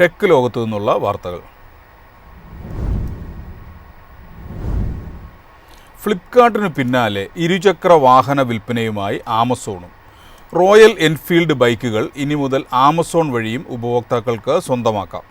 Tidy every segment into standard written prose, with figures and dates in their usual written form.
Tech ലോകത്തു നിന്നുള്ള വാർത്തകൾ. ഫ്ലിപ്കാർട്ടിന് പിന്നാലെ ഇരുചക്ര വാഹന വിൽപ്പനയുമായി ആമസോണും. റോയൽ എൻഫീൽഡ് ബൈക്കുകൾ ഇനി മുതൽ ആമസോൺ വഴിയും ഉപഭോക്താക്കൾക്ക് സ്വന്തമാക്കാം.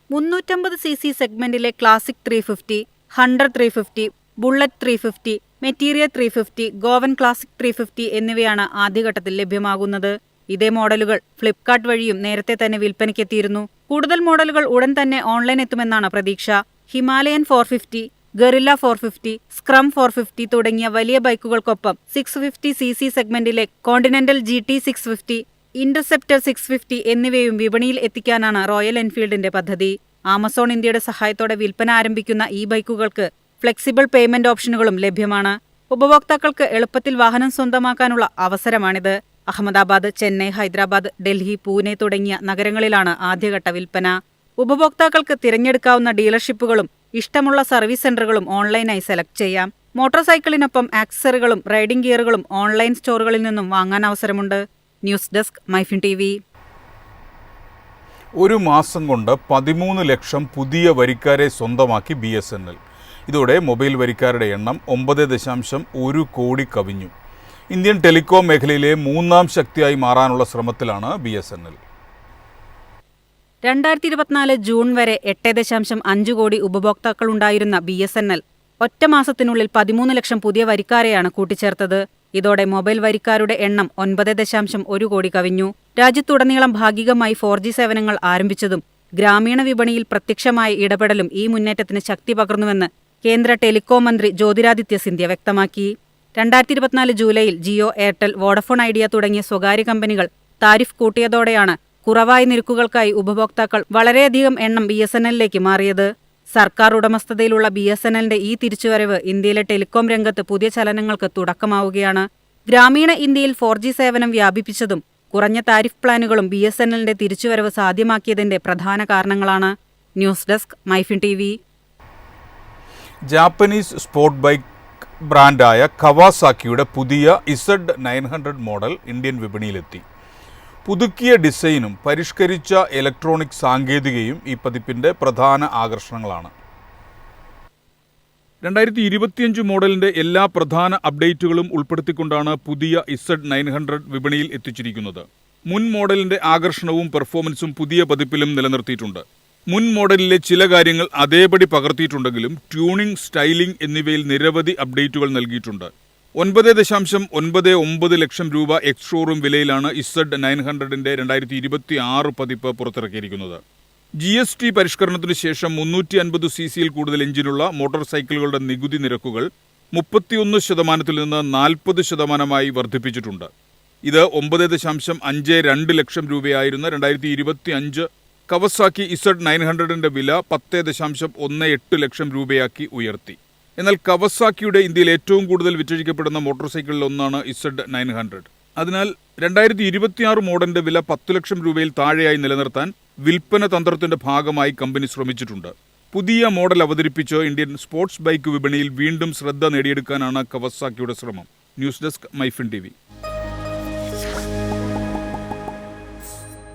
350 cc സെഗ്മെന്റിലെ classic 350, Hunter 350, Bullet 350, Meteor 350, Goan Classic 350 എന്നിവയാണ് ആദ്യഘട്ടത്തിൽ ലഭ്യമാകുന്നത്. ഇതേ മോഡലുകൾ ഫ്ലിപ്കാർട്ട് വഴിയും നേരത്തെ തന്നെ വിൽപ്പനയ്ക്കെത്തിയിരുന്നു. കൂടുതൽ മോഡലുകൾ ഉടൻ തന്നെ ഓൺലൈൻ എത്തുമെന്നാണ് പ്രതീക്ഷ. ഹിമാലയൻ 450, ഗറില്ല 450, സ്ക്രം 450 തുടങ്ങിയ വലിയ ബൈക്കുകൾക്കൊപ്പം 650 cc സെഗ്മെന്റിലെ കോണ്ടിനെന്റൽ GT 650, ഇന്റർസെപ്റ്റർ 650 എന്നിവയും വിപണിയിൽ എത്തിക്കാനാണ് റോയൽ എൻഫീൽഡിന്റെ പദ്ധതി. ആമസോൺ ഇന്ത്യയുടെ സഹായത്തോടെ വിൽപ്പന ആരംഭിക്കുന്ന ഈ ബൈക്കുകൾക്ക് ഫ്ലെക്സിബിൾ പേയ്മെന്റ് ഓപ്ഷനുകളും ലഭ്യമാണ്. ഉപഭോക്താക്കൾക്ക് എളുപ്പത്തിൽ വാഹനം സ്വന്തമാക്കാനുള്ള അവസരമാണിത്. അഹമ്മദാബാദ്, ചെന്നൈ, ഹൈദരാബാദ്, ഡൽഹി, പൂനെ തുടങ്ങിയ നഗരങ്ങളിലാണ് ആദ്യഘട്ട വിൽപ്പന. ഉപഭോക്താക്കൾക്ക് തിരഞ്ഞെടുക്കാവുന്ന ഡീലർഷിപ്പുകളും ഇഷ്ടമുള്ള സർവീസ് സെന്ററുകളും ഓൺലൈനായി സെലക്ട് ചെയ്യാം. മോട്ടോർ സൈക്കിളിനൊപ്പം ആക്സസറികളും റൈഡിംഗ് ഗിയറുകളും ഓൺലൈൻ സ്റ്റോറുകളിൽ നിന്നും വാങ്ങാൻ അവസരമുണ്ട്. News desk, MyFin TV. ഒരു മാസം കൊണ്ട് 13 ലക്ഷം പുതിയ വരിക്കാരെ സ്വന്തമാക്കി BSNL. ഇതോടെ മൊബൈൽ വരിക്കാരുടെ എണ്ണം 9.1 കോടി കവിഞ്ഞു. ഇന്ത്യൻ ടെലികോം മേഖലയിലെ മൂന്നാം ശക്തിയായി മാറാനുള്ള ശ്രമത്തിലാണ് BSNL. 2024 ജൂൺ വരെ 8.5 കോടി ഉപഭോക്താക്കളുണ്ടായിരുന്ന BSNL ഒറ്റ മാസത്തിനുള്ളിൽ 13 ലക്ഷം പുതിയ വരിക്കാരെയാണ് കൂട്ടിച്ചേർത്തത്. ഇതോടെ മൊബൈൽ വരിക്കാരുടെ എണ്ണം 9.1 കോടി കവിഞ്ഞു. രാജ്യത്തുടനീളം ഭാഗികമായി 4G സേവനങ്ങൾ ആരംഭിച്ചതും ഗ്രാമീണ വിപണിയിൽ പ്രത്യക്ഷമായ ഇടപെടലും ഈ മുന്നേറ്റത്തിന് ശക്തി പകർന്നുവെന്ന് കേന്ദ്ര ടെലികോം മന്ത്രി ജ്യോതിരാദിത്യ സിന്ധ്യ വ്യക്തമാക്കി. 2024 ജൂലൈയിൽ ജിയോ, എയർടെൽ, വോഡഫോൺ ഐഡിയ തുടങ്ങിയ സ്വകാര്യ കമ്പനികൾ താരിഫ് കൂട്ടിയതോടെയാണ് കുറവായ നിരക്കുകൾക്കായി ഉപഭോക്താക്കൾ വളരെയധികം എണ്ണം BSNLലേക്ക് മാറിയത്. സർക്കാർ ഉടമസ്ഥതയിലുള്ള BSNLന്റെ ഈ തിരിച്ചുവരവ് ഇന്ത്യയിലെ ടെലികോം രംഗത്ത് പുതിയ ചലനങ്ങൾക്ക് തുടക്കമാവുകയാണ്. ഗ്രാമീണ ഇന്ത്യയിൽ 4G സേവനം വ്യാപിപ്പിച്ചതും കുറഞ്ഞ താരിഫ് പ്ലാനുകളും BSNLന്റെ തിരിച്ചുവരവ് സാധ്യമാക്കിയതിന്റെ പ്രധാന കാരണങ്ങളാണ്. News desk, MyFin TV. Japanese sport bike ബ്രാൻഡായ കവാസാക്കിയുടെ പുതിയ Z900 മോഡൽ ഇന്ത്യൻ വിപണിയിലെത്തി. പുതുക്കിയ ഡിസൈനും പരിഷ്കരിച്ച ഇലക്ട്രോണിക് സാങ്കേതികതയും ഈ പതിപ്പിന്റെ പ്രധാന ആകർഷണങ്ങളാണ്. 2025 മോഡലിന്റെ എല്ലാ പ്രധാന അപ്ഡേറ്റുകളും ഉൾപ്പെടുത്തിക്കൊണ്ടാണ് പുതിയ Z900 വിപണിയിൽ എത്തിച്ചിരിക്കുന്നത്. മുൻ മോഡലിന്റെ ആകർഷണവും പെർഫോമൻസും പുതിയ പതിപ്പിലും നിലനിർത്തിയിട്ടുണ്ട്. മുൻ മോഡലിലെ ചില കാര്യങ്ങൾ അതേപടി പകർത്തിയിട്ടുണ്ടെങ്കിലും ട്യൂണിംഗ്, സ്റ്റൈലിംഗ് എന്നിവയിൽ നിരവധി അപ്ഡേറ്റുകൾ നൽകിയിട്ടുണ്ട്. 9.99 ലക്ഷം രൂപ എക്സ് ഷോറൂം വിലയിലാണ് Z900ന്റെ 2026 പതിപ്പ് പുറത്തിറക്കിയിരിക്കുന്നത്. GST പരിഷ്കരണത്തിനു ശേഷം 350 cc കൂടുതൽ എഞ്ചിനുള്ള മോട്ടോർ സൈക്കിളുകളുടെ നികുതി നിരക്കുകൾ 31% നിന്ന് 40% വർദ്ധിപ്പിച്ചിട്ടുണ്ട്. ഇത് 9.52 ലക്ഷം രൂപയായിരുന്ന 2025 കവാസാക്കി Z900ന്റെ വില 10.18 ലക്ഷം രൂപയാക്കി ഉയർത്തി. എന്നാൽ കവാസാക്കിയുടെ ഇന്ത്യയിൽ ഏറ്റവും കൂടുതൽ വിറ്റഴിക്കപ്പെടുന്ന മോട്ടോർ സൈക്കിളിൽ ഒന്നാണ് Z900. അതിനാൽ 2026 മോഡലിന്റെ വില 10 ലക്ഷം രൂപയിൽ താഴെയായി നിലനിർത്താൻ വിൽപ്പന തന്ത്രത്തിന്റെ ഭാഗമായി കമ്പനി ശ്രമിച്ചിട്ടുണ്ട്. പുതിയ മോഡൽ അവതരിപ്പിച്ച് ഇന്ത്യൻ സ്പോർട്സ് ബൈക്ക് വിപണിയിൽ വീണ്ടും ശ്രദ്ധ നേടിയെടുക്കാനാണ് കവാസാക്കിയുടെ ശ്രമം. News desk, MyFin TV.